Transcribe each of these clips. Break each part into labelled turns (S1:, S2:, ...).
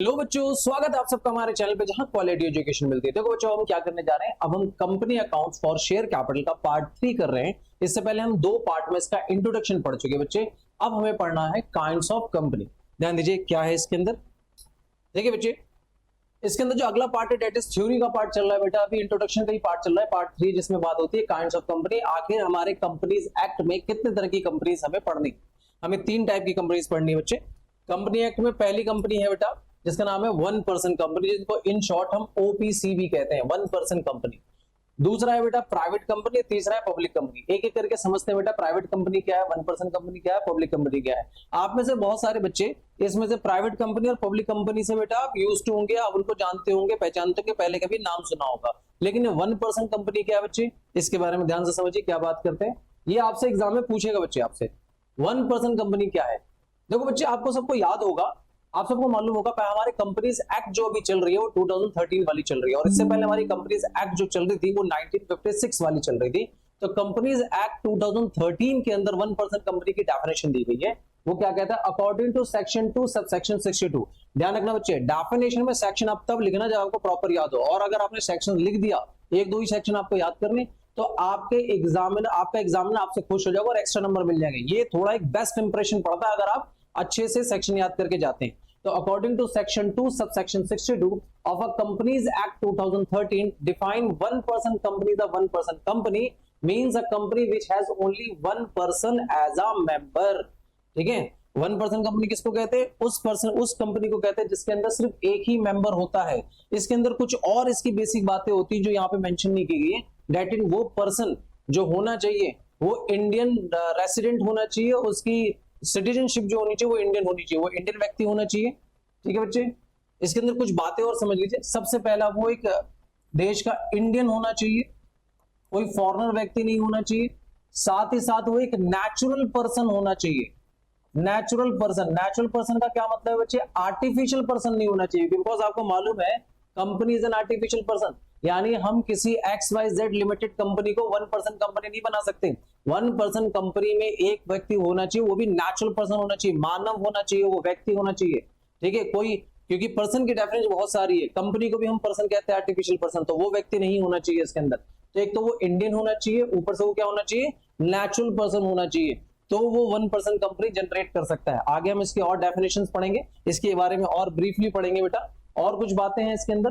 S1: Hello बच्चों, स्वागत है आप सबका हमारे चैनल पे जहां क्वालिटी एजुकेशन मिलती है। देखो बच्चों, हम क्या करने जा रहे हैं, अब हम company accounts for share capital का पार्ट 3 कर रहे हैं। इससे पहले हम 2 पार्ट में इसका इंट्रोडक्शन पढ़ चुके हैं बच्चे। अब हमें पढ़ना है काइंड्स ऑफ कंपनी। ध्यान दीजिए क्या है इसके अंदर। देखिए बच्चे, इसके अंदर जो अगला पार्ट है डेट इज थ्योरी का पार्ट चल रहा है बेटा। अभी इंट्रोडक्शन का ही पार्ट चल रहा है, पार्ट 3 जिसमें बात होती है काइंड्स ऑफ कंपनी। आखिर हमारे कंपनीज एक्ट में कितने तरह की कंपनीज हमें पढ़नी, हमें 3 टाइप की कंपनीज पढ़नी है बच्चे। कंपनी एक्ट में पहली कंपनी है बेटा जिसका नाम है 1 पर्सन कंपनी, जिसको इन शॉर्ट हम ओपीसी भी कहते हैं, 1 पर्सन कंपनी। दूसरा है बेटा प्राइवेट कंपनी, तीसरा है पब्लिक कंपनी। एक एक करके समझते हैं बेटा, प्राइवेट कंपनी क्या है, 1 पर्सन कंपनी क्या है, पब्लिक कंपनी क्या है। आप में से बहुत सारे बच्चे इसमें से प्राइवेट कंपनी और पब्लिक कंपनी से बेटा आप यूज टू होंगे, आप उनको जानते होंगे, पहचानते होंगे, पहले कभी नाम सुना होगा। लेकिन 1 पर्सन कंपनी क्या है बच्चे, इसके बारे में ध्यान से समझिए क्या बात करते हैं। ये आपसे एग्जाम में पूछेगा बच्चे, आपसे 1 पर्सन कंपनी क्या है। देखो बच्चे, आपको सबको याद होगा, आप सबको मालूम होगा, हमारे कंपनीज एक्ट जो अभी चल रही है वो 2013 वाली चल रही है, और इससे पहले हमारी कंपनीज एक्ट जो चल रही थी वो 1956 वाली चल रही थी। तो कंपनीज एक्ट 2013 के अंदर 1 पर्सन कंपनी की डेफिनेशन दी गई है। वो क्या कहता है, अकॉर्डिंग टू सेक्शन 2 सबसेक्शन 62। ध्यान रखना बच्चे, डेफिनेशन में सेक्शन आप तब लिखना जब आपको प्रॉपर याद हो, और अगर आपने सेक्शन लिख दिया, 1-2 ही सेक्शन आपको याद करने, तो आपके आपका एग्जामिनर आपसे खुश हो जाएगा और एक्स्ट्रा नंबर मिल जाएंगे। ये थोड़ा एक बेस्ट इंप्रेशन पड़ता है अगर आप अच्छे से सेक्शन याद करके जाते हैं। तो according to section 2 subsection 62 of a companies act 2013 define 1 person company. The 1 person company means a company which has only 1 person as a member. ठीक है, 1 पर्सन कंपनी किसको कहते हैं, उस कंपनी को कहते हैं जिसके अंदर सिर्फ एक ही मेंबर होता है। इसके अंदर कुछ और इसकी बेसिक बातें होती है जो यहाँ पे मेंशन नहीं की गई है। डेट इन वो पर्सन जो होना चाहिए वो इंडियन रेसिडेंट होना चाहिए, उसकी सिटीजनशिप जो होनी चाहिए वो इंडियन होनी चाहिए, वो इंडियन व्यक्ति होना चाहिए। ठीक है बच्चे, इसके अंदर कुछ बातें और समझ लीजिए। सबसे पहला, वो एक देश का इंडियन होना चाहिए, कोई फॉरेनर व्यक्ति नहीं होना चाहिए। साथ ही साथ वो एक नेचुरल पर्सन होना चाहिए। नेचुरल पर्सन का क्या मतलब है बच्चे, आर्टिफिशियल पर्सन नहीं होना चाहिए। बिकॉज आपको मालूम है company is an artificial person, यानी हम किसी XYZ लिमिटेड कंपनी को 1 पर्सन कंपनी नहीं बना सकते। 1 पर्सन कंपनी में एक व्यक्ति होना चाहिए, वो भी नेचुरल पर्सन होना चाहिए, मानव होना चाहिए, वो व्यक्ति होना चाहिए। ठीक है, कोई, क्योंकि पर्सन की डेफिनेशन बहुत सारी है, कंपनी को भी हम पर्सन कहते हैं, आर्टिफिशियल पर्सन, तो वो व्यक्ति नहीं होना चाहिए इसके अंदर। तो एक तो वो इंडियन होना चाहिए, ऊपर से वो क्या होना चाहिए, नेचुरल पर्सन होना चाहिए, तो वो 1 पर्सन कंपनी जनरेट कर सकता है। आगे हम इसके और डेफिनेशंस पढ़ेंगे, इसके बारे में और ब्रीफली पढ़ेंगे बेटा। और कुछ बातें हैं इसके अंदर।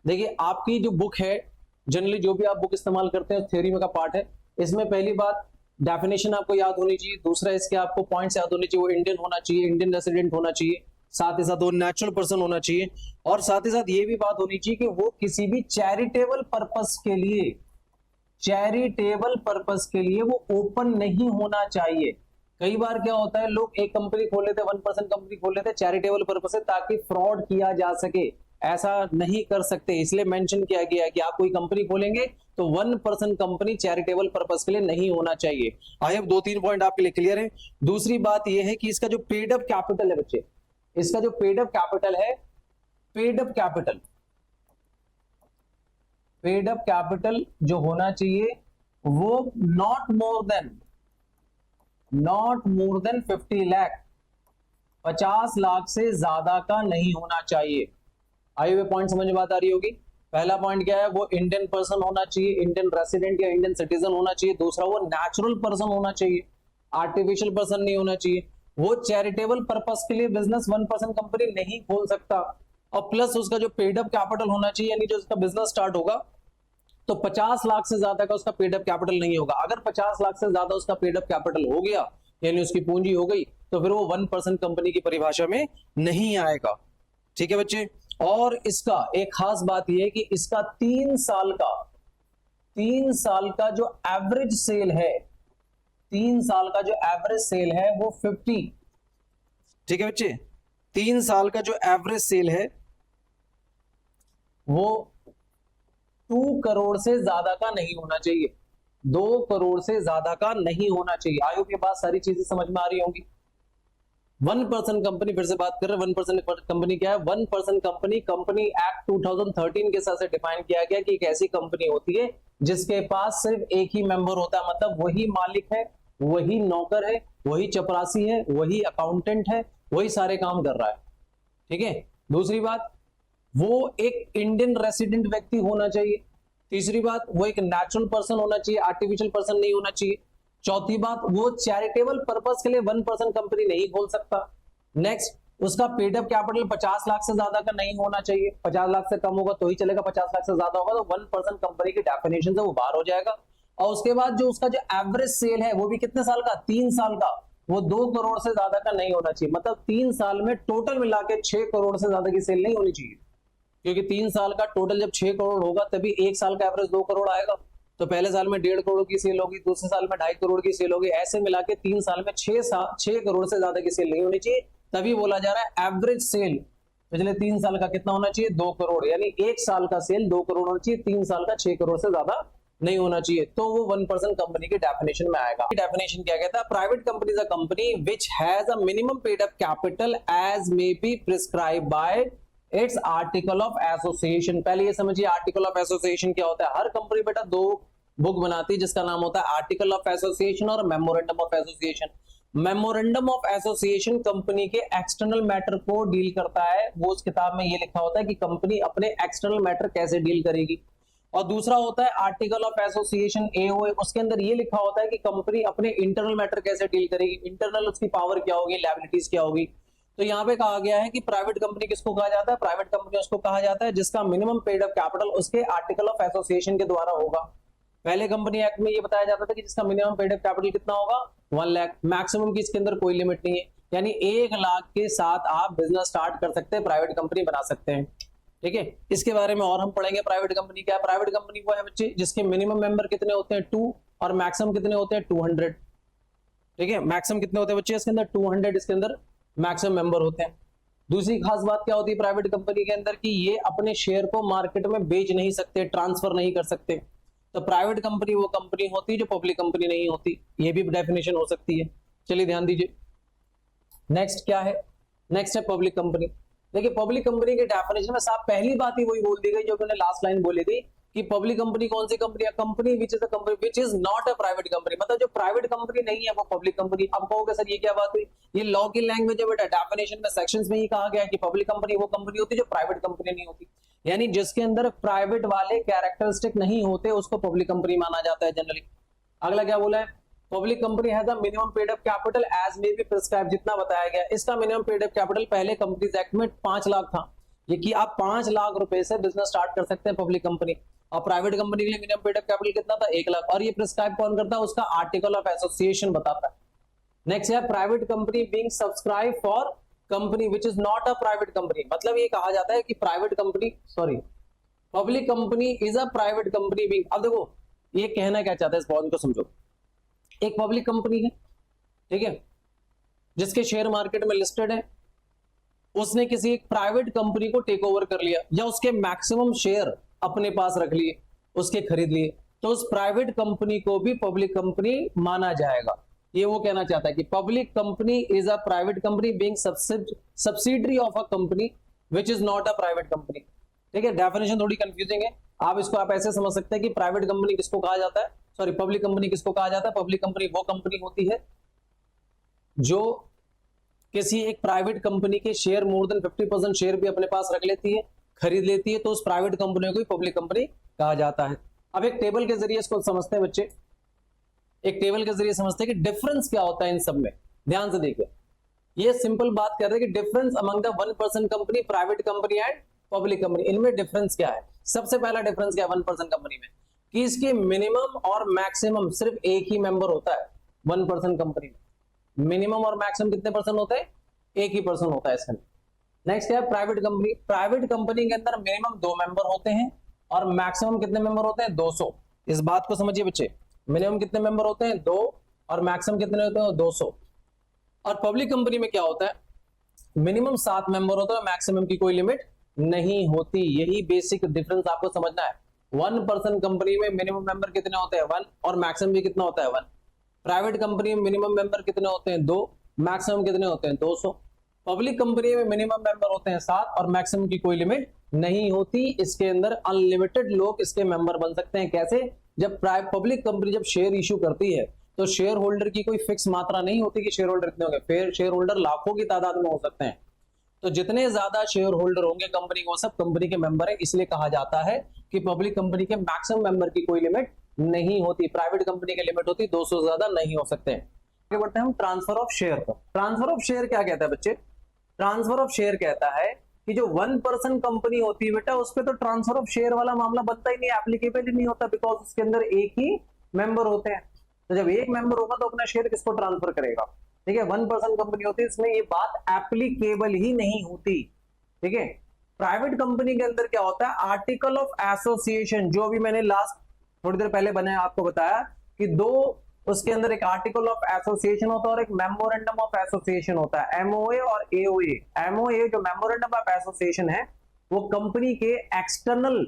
S1: देखिए, आपकी जो बुक है, जनरली जो भी आप बुक इस्तेमाल करते हैं थ्योरी में का पार्ट है, इसमें पहली बात डेफिनेशन आपको याद होनी चाहिए। दूसरा, इसके आपको पॉइंट्स याद होने चाहिए, वो इंडियन होना चाहिए, इंडियन रेसिडेंट होना चाहिए, साथ ही साथ वो नेचुरल पर्सन होना चाहिए, और साथ ही साथ ये भी बात होनी चाहिए कि वो किसी भी चैरिटेबल पर्पस के लिए वो ओपन नहीं होना चाहिए। कई बार क्या होता है, लोग एक कंपनी खोल लेते हैं, 1 पर्सन कंपनी खोल लेते हैं चैरिटेबल पर्पस से, ताकि फ्रॉड किया जा सके। ऐसा नहीं कर सकते, इसलिए मेंशन किया गया है कि आप कोई कंपनी खोलेंगे तो 1 पर्सन कंपनी चैरिटेबल पर्पस के लिए नहीं होना चाहिए। आई होप 2-3 पॉइंट आपके लिए क्लियर है। दूसरी बात यह है कि इसका जो पेड अप कैपिटल है बच्चे, इसका जो पेड अप कैपिटल जो होना चाहिए वो not more than 50 lakh, 50 lakh से ज्यादा का नहीं होना चाहिए। आई हुए पॉइंट समझ में बात आ रही होगी। पहला पॉइंट क्या है, वो इंडियन पर्सन होना चाहिए, इंडियन रेसिडेंट या इंडियन सिटीजन होना चाहिए। दूसरा, वो नेचुरल पर्सन होना चाहिए, आर्टिफिशियल पर्सन नहीं होना चाहिए। वो चैरिटेबल पर्पस के लिए बिजनेस 1 पर्सन कंपनी नहीं खोल सकता। और प्लस उसका जो पेड अप कैपिटल होना चाहिए, यानी जो उसका बिजनेस स्टार्ट होगा तो 50 लाख से ज्यादा का उसका पेड अप कैपिटल नहीं होगा। अगर 50 लाख से ज्यादा उसका पेड अप कैपिटल हो गया, यानी उसकी पूंजी हो गई, तो फिर वो 1 पर्सन कंपनी की परिभाषा में नहीं आएगा। ठीक है बच्चे, और इसका एक खास बात यह है कि इसका 3 साल का जो एवरेज सेल है, 3 साल का जो एवरेज सेल है वो 50। ठीक है बच्चे, 3 साल का जो एवरेज सेल है वो 2 करोड़ से ज्यादा का नहीं होना चाहिए, 2 करोड़ से ज्यादा का नहीं होना चाहिए। आई होप ये बात सारी चीजें समझ में आ रही होंगी। 1 पर्सन कंपनी, फिर से बात कर रहे हैं 1 पर्सन कंपनी क्या है। 1 पर्सन कंपनी एक्ट 2013 के हिसाब से डिफाइन किया गया कि एक ऐसी कंपनी होती है जिसके पास सिर्फ एक ही मेंबर होता है, मतलब वही मालिक है, वही नौकर है, वही चपरासी है, वही अकाउंटेंट है, वही सारे काम कर रहा है। ठीक है। दूसरी बात, वो एक इंडियन रेसिडेंट व्यक्ति होना चाहिए। तीसरी बात, वो एक नेचुरल पर्सन होना चाहिए, आर्टिफिशियल पर्सन नहीं होना चाहिए। चौथी बात, वो चैरिटेबल पर्पस के लिए 1% कंपनी नहीं खोल सकता। नेक्स्ट, उसका पेड अप कैपिटल 50 लाख से ज्यादा का नहीं होना चाहिए, 50 लाख से कम होगा तो ही चलेगा, 50 लाख से ज्यादा होगा तो 1% कंपनी की डेफिनेशन से वो बाहर हो जाएगा। और उसके बाद जो उसका जो एवरेज सेल है वो भी कितने साल का, 3 साल का, वो 2 करोड़ से ज्यादा का नहीं होना चाहिए। मतलब 3 साल में टोटल मिला के 6 करोड़ से ज्यादा की सेल नहीं होनी चाहिए, क्योंकि 3 साल का टोटल जब 6 करोड़ होगा तभी एक साल का एवरेज 2 करोड़ आएगा। तो पहले साल में 1.5 करोड़ की सेल होगी, दूसरे साल में 2.5 करोड़ की सेल होगी, ऐसे मिला के 3 साल में 6 करोड़ से ज्यादा की सेल नहीं होनी चाहिए। तभी बोला जा रहा है एवरेज सेल पिछले 3 साल का कितना होना चाहिए, 2 करोड़। यानी एक साल का सेल 2 करोड़ होना चाहिए, 3 साल का 6 करोड़ से ज्यादा नहीं होना चाहिए, तो वो 1% कंपनी की डेफिनेशन में आएगा। डेफिनेशन क्या कहता है, private company is a company which has a minimum paid up capital as may be prescribe by its article of association. पहले ये समझिए आर्टिकल ऑफ एसोसिएशन क्या होता है। हर कंपनी बेटा 2 बुक बनाती है जिसका नाम होता है आर्टिकल ऑफ एसोसिएशन और memorandum of association. Memorandum of association company के एक्सटर्नल मैटर को डील करता है। वो उस किताब में ये लिखा होता है कि कंपनी अपने एक्सटर्नल मैटर कैसे डील करेगी। और दूसरा होता है आर्टिकल ऑफ एसोसिएशन एओए, उसके अंदर ये लिखा होता है कि कंपनी अपने इंटरनल मैटर कैसे डील करेगी, इंटरनल उसकी पावर क्या होगी, लायबिलिटीज क्या होगी। तो यहाँ पे कहा गया है कि प्राइवेट कंपनी किसको कहा जाता है, प्राइवेट कंपनी उसको कहा जाता है जिसका मिनिमम पेड अप कैपिटल उसके आर्टिकल ऑफ एसोसिएशन के द्वारा होगा। पहले कंपनी एक्ट में ये बताया जाता था कि जिसका मिनिमम पेड अप कैपिटल कितना होगा, 1 लाख। मैक्सिमम की इसके अंदर कोई लिमिट नहीं है, यानी 1 लाख के साथ आप बिजनेस स्टार्ट कर सकते हैं, प्राइवेट कंपनी बना सकते हैं। ठीक है, इसके बारे में और हम पढ़ेंगे। प्राइवेट कंपनी क्या है, प्राइवेट कंपनी वो है बच्चे जिसके मिनिमम मेंबर कितने होते हैं, 2, और मैक्सिमम कितने होते हैं, 200। ठीक है, मैक्सिमम कितने होते हैं बच्चे इसके अंदर, 200 इसके अंदर मैक्सिमम मेंबर होते हैं। दूसरी खास बात क्या होती है प्राइवेट कंपनी के अंदर, कि ये अपने शेयर को मार्केट में बेच नहीं सकते, ट्रांसफर नहीं कर सकते। तो प्राइवेट कंपनी वो कंपनी होती है जो पब्लिक कंपनी नहीं होती, ये भी डेफिनेशन हो सकती है। चलिए ध्यान दीजिए, नेक्स्ट क्या है, नेक्स्ट है पब्लिक कंपनी। देखिए पब्लिक कंपनी के डेफिनेशन में साफ पहली बात ही वही बोल दी गई जो मैंने लास्ट लाइन बोली थी कि पब्लिक कंपनी कौन सी कंपनी है, company which is a company which is not a private company. मतलब जो प्राइवेट कंपनी नहीं है वो पब्लिक कंपनी। अब कहोगे सर ये क्या बात हुई, ये लॉ की लैंग्वेज है बेटा, डेफिनेशन में सेक्शंस में ही कहा गया है कि पब्लिक कंपनी वो कंपनी होती है जो प्राइवेट कंपनी नहीं होती, यानी जिसके अंदर प्राइवेट वाले कैरेक्टरिस्टिक नहीं होते उसको पब्लिक कंपनी माना जाता है जनरली। अगला क्या बोला है, public company has a minimum paid up capital as may be prescribe, जितना बताया गया। इसका मिनिमम पेड अप कैपिटल पहले कंपनीज एक्ट में 5 लाख था, ये कि आप 5 लाख रुपए से बिजनेस स्टार्ट कर सकते हैं पब्लिक कंपनी। और प्राइवेट कंपनी के लिए मिनिमम पेड अप कैपिटल कितना था, 1 लाख। और ये प्रिस्क्राइब कौन करता है, उसका आर्टिकल ऑफ एसोसिएशन बताता है। नेक्स्ट है private company being subscribe for company which is not a private company. मतलब ये कहा जाता है कि private company public company is a private company being. अब देखो ये कहना क्या चाहता है, इस पॉइंट को समझो। एक पब्लिक कंपनी है, ठीक है, जिसके शेयर मार्केट में लिस्टेड है, उसने किसी एक प्राइवेट कंपनी को टेक ओवर कर लिया या उसके मैक्सिमम शेयर अपने पास रख लिए, उसके खरीद लिए, तो उस प्राइवेट कंपनी को भी पब्लिक कंपनी माना जाएगा। ये वो कहना चाहता है कि public company is a private company being subsidiary of a company which is not a private company. ठीक है, डेफिनेशन थोड़ी कंफ्यूजिंग है, आप ऐसे समझ सकते हैं कि प्राइवेट कंपनी किसको कहा जाता है, सॉरी पब्लिक कंपनी किसको कहा जाता है। पब्लिक कंपनी वो कंपनी होती है जो किसी एक प्राइवेट कंपनी के शेयर मोर देन 50% शेयर भी अपने पास रख लेती है, खरीद लेती है, तो उस प्राइवेट कंपनी को ही पब्लिक कंपनी कहा जाता है। अब एक टेबल के जरिए इसको समझते हैं बच्चे, एक टेबल के जरिए समझते हैं कि डिफरेंस क्या होता है इन सब में। ध्यान से देखिए, ये सिंपल बात कर रहे हैं कि difference among the 1% company, private company and public company, इनमें डिफरेंस क्या है। सबसे पहला डिफरेंस क्या है 1% कंपनी में, कि इसके मिनिमम और मैक्सिमम सिर्फ एक ही मेंबर होता है 1% कंपनी में। मिनिमम और मैक्सिमम कितने परसेंट होते हैं, एक ही पर्सन होता है इसके अंदर। नेक्स्ट क्या है प्राइवेट कंपनी। प्राइवेट कंपनी के अंदर मिनिमम 2 मेंबर होते हैं और मैक्सिमम कितने मेंबर होते हैं, 200। इस बात को समझिए बच्चे, मिनिमम कितने मेंबर होते हैं, 2, और मैक्सिमम कितने होते हैं, 200। और पब्लिक कंपनी में क्या होता है, मिनिमम 7 मेंबर होता है, मैक्सिमम की कोई लिमिट नहीं होती। यही बेसिक डिफरेंस आपको समझना है। 1% कंपनी में मिनिमम मेंबर कितने होते हैं, 1, और मैक्सिमम भी कितना होता है, 1। प्राइवेट कंपनी में मिनिमम मेंबर कितने होते हैं, 2, मैक्सिमम कितने होते हैं, 200। पब्लिक कंपनी में मिनिमम मेंबर होते हैं 7 और मैक्सिमम की कोई लिमिट नहीं होती। इसके अंदर अनलिमिटेड लोग इसके मेंबर बन सकते हैं। कैसे, जब पब्लिक कंपनी जब शेयर इश्यू करती है तो शेयर होल्डर की कोई फिक्स मात्रा नहीं होती कि शेयर होल्डर कितने होंगे। शेयर होल्डर लाखों की तादाद में हो सकते हैं, तो जितने ज्यादा शेयर होल्डर होंगे कंपनी को, सब कंपनी के मेंबर है, इसलिए कहा जाता है कि पब्लिक कंपनी के मैक्सिमम मेंबर की कोई लिमिट नहीं होती। प्राइवेट कंपनी की लिमिट होती 200 से ज्यादा नहीं हो सकते। आगे बढ़ते हैं हम ट्रांसफर ऑफ शेयर पर। ट्रांसफर ऑफ शेयर क्या कहता है बच्चे? ट्रांसफर ऑफ शेयर कहता है कि जो 1% कंपनी होती है बेटा, उस पर तो ट्रांसफर ऑफ शेयर वाला मामला बनता ही नहीं, एप्लीकेबल ही नहीं होता, बिकॉज उसके अंदर एक ही मेंबर होते हैं। तो जब एक मेंबर होगा तो अपना शेयर किसको ट्रांसफर करेगा? ठीक है, 1% कंपनी होती है, इसमें ये बात एप्लीकेबल ही नहीं होती। ठीक है, प्राइवेट कंपनी के अंदर क्या होता है? आर्टिकल ऑफ एसोसिएशन, जो भी मैंने लास्ट थोड़ी देर पहले बने आपको बताया कि दो, उसके अंदर एक आर्टिकल ऑफ एसोसिएशन होता है और एक मेमोरेंडम ऑफ एसोसिएशन होता है, एमओए और एओए। एमओए जो मेमोरेंडम ऑफ एसोसिएशन है वो कंपनी के एक्सटर्नल,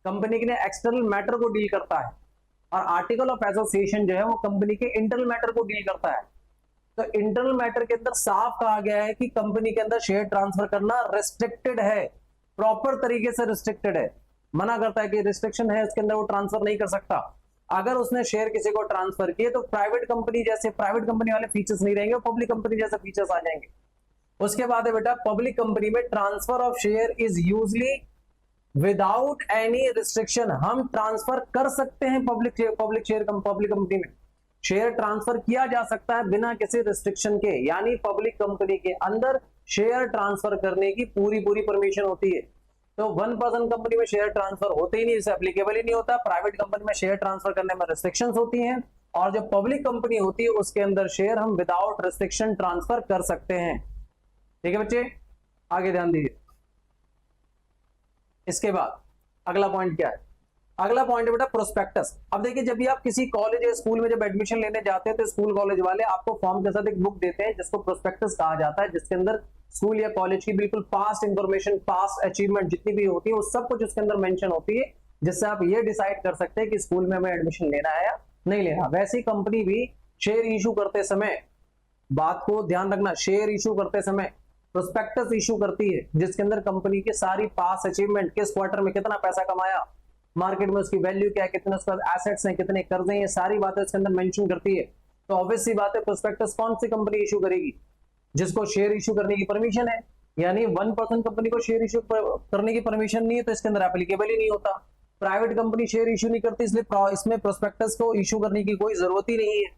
S1: कंपनी के एक्सटर्नल मैटर को डील करता है, और आर्टिकल ऑफ एसोसिएशन जो है वो कंपनी के इंटरनल मैटर को डील करता है। तो इंटरनल मैटर के अंदर साफ कहा गया है कि कंपनी के अंदर शेयर ट्रांसफर करना रिस्ट्रिक्टेड है, प्रॉपर तरीके से रिस्ट्रिक्टेड है, मना करता है कि रिस्ट्रिक्शन है इसके अंदर, वो ट्रांसफर नहीं कर सकता। अगर उसने शेयर किसी को ट्रांसफर किए तो प्राइवेट कंपनी जैसे, प्राइवेट कंपनी वाले फीचर्स नहीं रहेंगे, पब्लिक कंपनी जैसे फीचर्स आ जाएंगे। उसके बाद है बेटा, पब्लिक कंपनी में transfer of share is usually without any restriction. हम ट्रांसफर कर सकते हैं पब्लिक शेयर, पब्लिक कंपनी में शेयर ट्रांसफर किया जा सकता है बिना किसी रिस्ट्रिक्शन के, यानी पब्लिक कंपनी के अंदर शेयर ट्रांसफर करने की पूरी परमिशन होती है। तो 1% कंपनी में शेयर ट्रांसफर होते ही नहीं, इसे एप्लीकेबल ही नहीं होता। प्राइवेट कंपनी में शेयर ट्रांसफर करने में रिस्ट्रिक्शंस होती हैं, और जो पब्लिक कंपनी होती है उसके अंदर शेयर हम विदाउट रिस्ट्रिक्शन ट्रांसफर कर सकते हैं। ठीक है बच्चे, आगे ध्यान दीजिए। इसके बाद अगला पॉइंट क्या है? अगला पॉइंट है बेटा प्रोस्पेक्टस। अब देखिए, जब भी आप किसी कॉलेज या स्कूल में जब एडमिशन लेने जाते हैं तो स्कूल कॉलेज वाले आपको फॉर्म के साथ एक बुक देते हैं जिसको प्रोस्पेक्टस कहा जाता है, जिसके अंदर स्कूल या कॉलेज की बिल्कुल पास्ट इंफॉर्मेशन, पास्ट अचीवमेंट जितनी भी होती है वो सब कुछ उसके अंदर मेंशन होती है, जिससे आप ये डिसाइड कर सकते हैं कि स्कूल में हमें एडमिशन लेना है या नहीं लेना। वैसे ही कंपनी भी शेयर इशू करते समय, बात को ध्यान रखना, शेयर इशू करते समय प्रोस्पेक्टस इशू करती है जिसके अंदर कंपनी की सारी पास्ट अचीवमेंट, किस क्वार्टर में कितना पैसा कमाया, मार्केट में उसकी वैल्यू क्या है, कितने उसके पास एसेट्स हैं, कितने कर्जे हैं, ये सारी बातें इसके अंदर मेंशन करती है। तो ऑब्वियस सी बात है, प्रोस्पेक्टस कौन सी कंपनी इशू करेगी? जिसको शेयर इशू करने की परमिशन है, यानी 1% कंपनी को शेयर इशू करने की परमिशन नहीं है तो इसके अंदर एप्लीकेबल ही नहीं होता। प्राइवेट कंपनी शेयर इशू नहीं करती, इसलिए इसमें प्रोस्पेक्टस को इशू करने की कोई जरूरत ही नहीं है।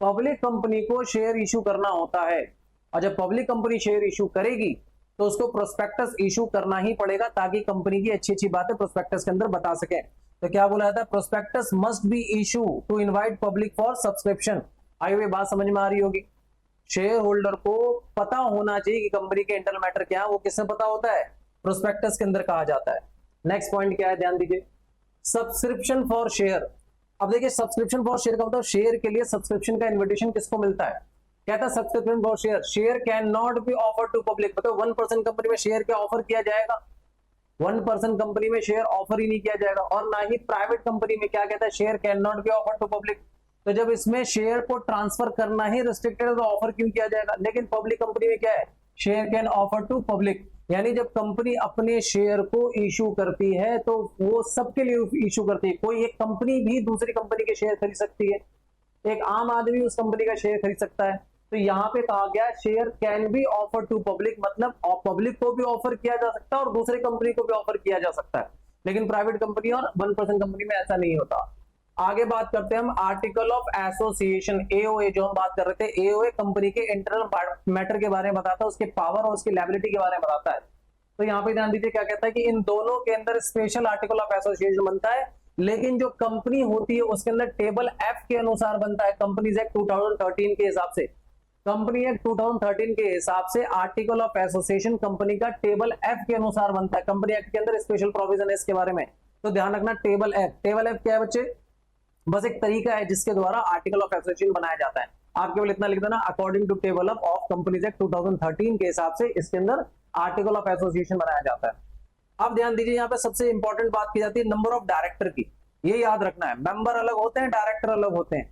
S1: पब्लिक कंपनी को शेयर इशू करना होता है, और जब पब्लिक कंपनी शेयर इशू करेगी तो उसको प्रोस्पेक्टस इशू करना ही पड़ेगा, ताकि कंपनी की अच्छी बातें प्रोस्पेक्टस के अंदर बता सके। तो क्या बोला जाता है? Prospectus must be issue to invite public for subscription. आई हुई बात समझ में आ रही होगी। शेयर होल्डर को पता होना चाहिए कि कंपनी के इंटरनल मैटर क्या है, वो किससे पता होता है? प्रोस्पेक्टस के अंदर कहा जाता है। नेक्स्ट पॉइंट क्या है, ध्यान दीजिए, सब्सक्रिप्शन फॉर शेयर। अब देखिए, सब्सक्रिप्शन फॉर शेयर का मतलब शेयर के लिए सब्सक्रिप्शन का इन्विटेशन किसको मिलता है? कहता है subscription for share, share can not be offer to public. बताओ 1% कंपनी में शेयर क्या ऑफर किया जाएगा? 1% कंपनी में शेयर ऑफर ही नहीं किया जाएगा। और ना ही प्राइवेट कंपनी में क्या कहता है, share can not be offer to public. तो जब इसमें शेयर को ट्रांसफर करना ही रिस्ट्रिक्टेड है तो ऑफर क्यों किया जाएगा? लेकिन पब्लिक कंपनी में क्या है, share can offer to public, यानी जब कंपनी अपने शेयर को इशू करती है तो वो सबके लिए इशू करती है। कोई एक कंपनी भी दूसरी कंपनी के शेयर खरीद सकती है, एक आम आदमी उस कंपनी का शेयर खरीद सकता है। तो यहाँ पे कहा गया share can be offer to public, मतलब पब्लिक को भी ऑफर किया जा सकता है और दूसरी कंपनी को भी ऑफर किया जा सकता है, लेकिन प्राइवेट कंपनी और 1% कंपनी में ऐसा नहीं होता। आगे बात करते हैं हम आर्टिकल ऑफ एसोसिएशन, एओए, जो हम बात कर रहे थे। एओए कंपनी के इंटरनल मैटर के बारे में बताता है, उसके पावर और उसकी लायबिलिटी के बारे में बताता है। तो यहाँ पे ध्यान दीजिए क्या कहता है कि इन दोनों के अंदर स्पेशल आर्टिकल ऑफ एसोसिएशन बनता है, लेकिन जो कंपनी होती है उसके अंदर टेबल एफ के अनुसार बनता है, कंपनीज एक्ट 2013 के हिसाब से। कंपनी एक्ट 2013 के हिसाब से आर्टिकल ऑफ एसोसिएशन कंपनी का टेबल एफ के अनुसार बनता है। कंपनी एक्ट के अंदर स्पेशल प्रोविजन है इसके बारे में, तो ध्यान रखना। टेबल एफ, टेबल एफ क्या है बच्चे? बस एक तरीका है जिसके द्वारा आर्टिकल ऑफ एसोसिएशन बनाया जाता है। आप केवल इतना लिख देना, according to table of companies act 2013 के हिसाब से इसके अंदर आर्टिकल ऑफ एसोसिएशन बनाया जाता है। अब ध्यान दीजिए, यहाँ पे सबसे इंपॉर्टेंट बात की जाती है नंबर ऑफ डायरेक्टर की। ये याद रखना है, मेंबर अलग होते हैं, डायरेक्टर अलग होते हैं।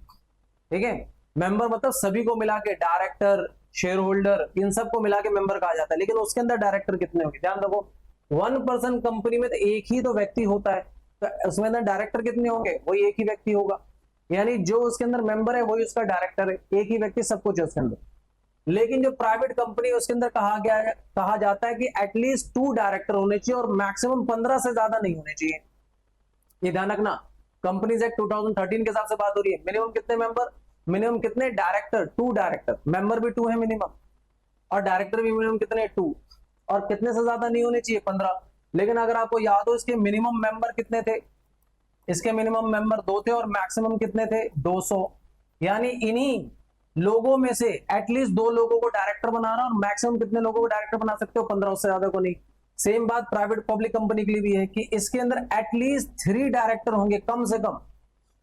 S1: ठीक है, मेंबर मतलब सभी को मिला के, डायरेक्टर, शेयर होल्डर, इन सबको मिला के मेंबर कहा जाता है। लेकिन उसके अंदर डायरेक्टर कितने होंगे? ध्यान रखो, 1% कंपनी में तो एक ही तो व्यक्ति होता है, तो उसमें अंदर डायरेक्टर कितने होंगे? वही एक ही व्यक्ति होगा, यानी जो उसके अंदर मेंबर है वही उसका डायरेक्टर है, एक ही व्यक्ति सब कुछ है उसके अंदर। लेकिन जो प्राइवेट कंपनी है उसके अंदर कहा जाता है कि एटलीस्ट 2 डायरेक्टर होने चाहिए और मैक्सिमम 15 से ज्यादा नहीं होने चाहिए। ये ध्यान रखना, कंपनीज एक्ट 2013 के हिसाब से बात हो रही है। मिनिमम कितने मेंबर, मिनिमम कितने डायरेक्टर, 2 डायरेक्टर, मेंबर भी 2 है मिनिमम, और डायरेक्टर भी मिनिमम कितने 2, और कितने से ज्यादा नहीं होने चाहिए 15। लेकिन अगर आपको याद हो इसके मिनिमम मेंबर कितने थे, इसके मिनिमम मेंबर 2 थे और मैक्सिमम कितने थे 200, यानी इन्हीं लोगों में से एटलीस्ट 2 लोगों को डायरेक्टर बना रहा है और मैक्सिमम कितने लोगों को डायरेक्टर बना सकते हो 15, उससे ज्यादा को नहीं। सेम बात प्राइवेट पब्लिक कंपनी के लिए भी है कि इसके अंदर एटलीस्ट 3 डायरेक्टर होंगे कम से कम।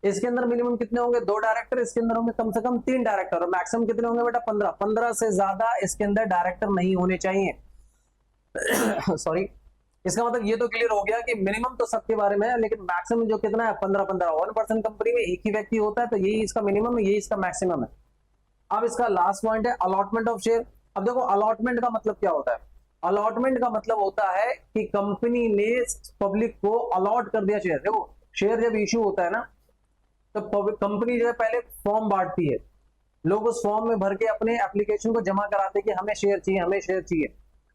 S1: इसके अंदर मिनिमम कितने होंगे 2 डायरेक्टर, इसके अंदर होंगे कम से कम 3 डायरेक्टर और मैक्सिमम कितने होंगे बेटा 15। 15 से ज्यादा इसके अंदर डायरेक्टर नहीं होने चाहिए। सॉरी, इसका मतलब ये तो क्लियर हो गया कि मिनिमम तो सबके बारे में है, लेकिन मैक्सिमम जो कितना है 15-15। 1% कंपनी में एक ही व्यक्ति होता है, तो यही इसका मिनिमम है, यही इसका मैक्सिमम है। अब इसका लास्ट पॉइंट है अलॉटमेंट ऑफ शेयर। अब देखो अलॉटमेंट का मतलब क्या होता है। अलॉटमेंट का मतलब होता है कि कंपनी ने पब्लिक को अलॉट कर दिया शेयर। देखो शेयर जब इश्यू होता है ना, तो कंपनी जो है पहले फॉर्म बांटती है, लोग उस फॉर्म में भर के अपने एप्लीकेशन को जमा कराते हैं कि हमें शेयर चाहिए, हमें शेयर चाहिए।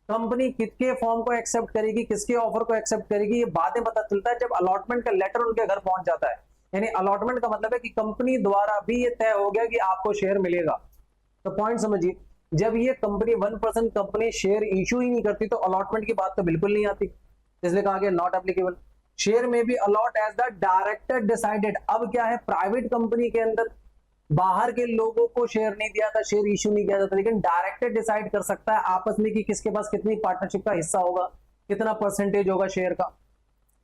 S1: कंपनी किसके फॉर्म को एक्सेप्ट करेगी, किसके ऑफर को एक्सेप्ट करेगी, ये बातें पता चलता है जब अलॉटमेंट का लेटर उनके घर पहुंच जाता है। यानी अलॉटमेंट का मतलब है कि कंपनी द्वारा भी ये तय हो गया कि आपको शेयर मिलेगा। तो पॉइंट समझिए, जब ये कंपनी 1% कंपनी शेयर इशू ही नहीं करती तो अलॉटमेंट की बात तो बिल्कुल नहीं आती, इसलिए कहा गया नॉट एप्लीकेबल। शेयर में भी allot as the director decided. अब क्या है, प्राइवेट कंपनी के अंदर बाहर के लोगों को शेयर नहीं दिया था, शेयर इशू नहीं किया जाता, लेकिन डायरेक्टर डिसाइड कर सकता है आपस में कि किसके पास कितनी पार्टनरशिप का हिस्सा होगा, कितना परसेंटेज होगा शेयर का,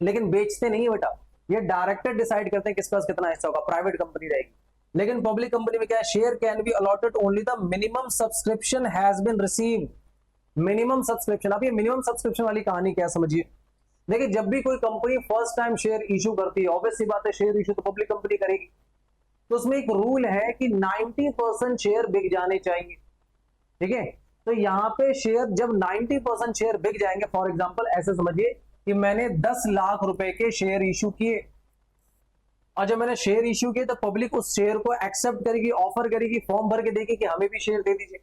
S1: लेकिन बेचते नहीं बेटा, ये डायरेक्टर डिसाइड करते हैं किसके पास कितना हिस्सा होगा। प्राइवेट कंपनी रहेगी। लेकिन पब्लिक कंपनी में क्या है, share can be allotted only the minimum subscription has been received. Minimum subscription, अब ये मिनिमम सब्सक्रिप्शन वाली कहानी क्या समझिए। देखिए जब भी कोई company first time share issue करती है, ऑब्वियस सी बात है शेयर इशू तो पब्लिक कंपनी करेगी, तो उसमें एक रूल है कि 90% शेयर बिक जाने चाहिए। ठीक है, तो यहां पे शेयर जब 90% शेयर बिक जाएंगे, फॉर एग्जांपल ऐसे समझिए कि मैंने 10 लाख रुपए के शेयर इशू किए, और जब मैंने शेयर इशू किए तो पब्लिक उस शेयर को एक्सेप्ट करेगी, ऑफर करेगी, फॉर्म भर के देगी कि हमें भी शेयर दे दीजिए।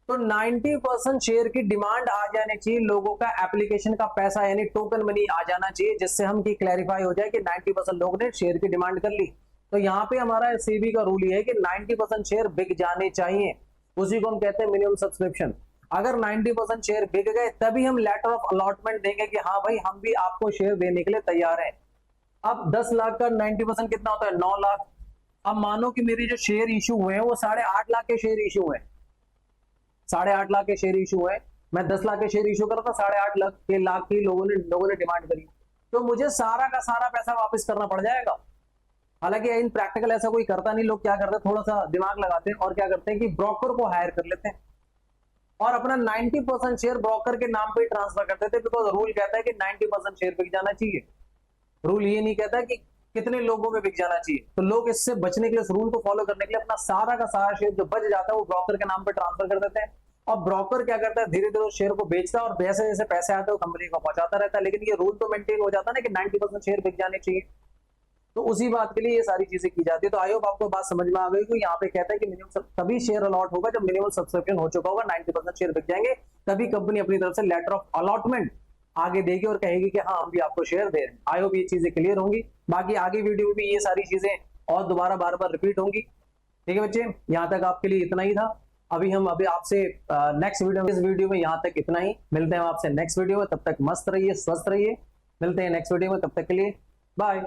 S1: तो 90% शेयर की डिमांड आ जानी चाहिए, लोगों का एप्लीकेशन का पैसा यानी टोकन मनी आ जाना चाहिए, जिससे हम की क्लैरिफाई हो जाए कि 90% लोगों ने शेयर की डिमांड कर ली। तो यहाँ पे हमारा सेबी का रूल ये है कि 90% शेयर बिक जाने चाहिए, उसी को हम कहते हैं मिनिमम सब्सक्रिप्शन। अगर 90% शेयर बिक गए तभी हम लेटर ऑफ अलॉटमेंट देंगे कि हाँ भाई हम भी आपको शेयर देने के लिए तैयार हैं। अब 10 लाख का 90% कितना होता है 9 लाख। अब मानो कि मेरे जो शेयर इशू हुए हैं वो 8.5 लाख के शेयर इशू हुए, 8.5 लाख के शेयर इशू हुए, मैं 10 लाख के शेयर इशू कर रहा था, 8.5 लाख की लोगों ने डिमांड करी, तो मुझे सारा का सारा पैसा वापस करना पड़ जाएगा। हालांकि इन प्रैक्टिकल ऐसा कोई करता नहीं, लोग क्या करते हैं थोड़ा सा दिमाग लगाते हैं और क्या करते हैं कि ब्रोकर को हायर कर लेते हैं और अपना 90% शेयर ब्रोकर के नाम पे ट्रांसफर कर देते हैं, बिकॉज रूल कहता है कि 90% शेयर बिक जाना चाहिए। रूल ये नहीं कहता कि कितने लोगों में बिक जाना चाहिए। तो लोग इससे बचने के लिए, इस रूल को फॉलो करने के लिए अपना सारा का सारा शेयर जो बच जाता है वो ब्रोकर के नाम पे ट्रांसफर कर देते हैं, और ब्रोकर क्या करता है धीरे धीरे उस शेयर को बेचता है और जैसे जैसे पैसे आते हैं वो कंपनी को पहुंचाता रहता है। लेकिन ये रूल तो मेंटेन हो जाता है ना कि 90% शेयर बिक जाने चाहिए, तो उसी बात के लिए ये सारी चीजें की जाती है। तो आई होप आपको बात समझ में आ गई कि यहाँ पे कहता है कि मिनिमम तभी शेयर अलॉट होगा जब मिनिमम सब्सक्रिप्शन हो चुका होगा, 90% शेयर बिक जाएंगे, तभी कंपनी अपनी तरफ से लेटर ऑफ अलॉटमेंट आगे देगी और कहेगी कि हाँ हम भी आपको शेयर दे रहे हैं। आई होप ये चीजें क्लियर होंगी। बाकी आगे वीडियो में भी ये सारी चीजें और दोबारा बार बार रिपीट होंगी। ठीक है बच्चे, यहाँ तक आपके लिए इतना ही था। अभी आपसे नेक्स्ट वीडियो में, इस वीडियो में यहाँ तक इतना ही। मिलते हैं आपसे नेक्स्ट वीडियो में, तब तक मस्त रहिए, स्वस्थ रहिए। मिलते हैं नेक्स्ट वीडियो में, तब तक के लिए बाय।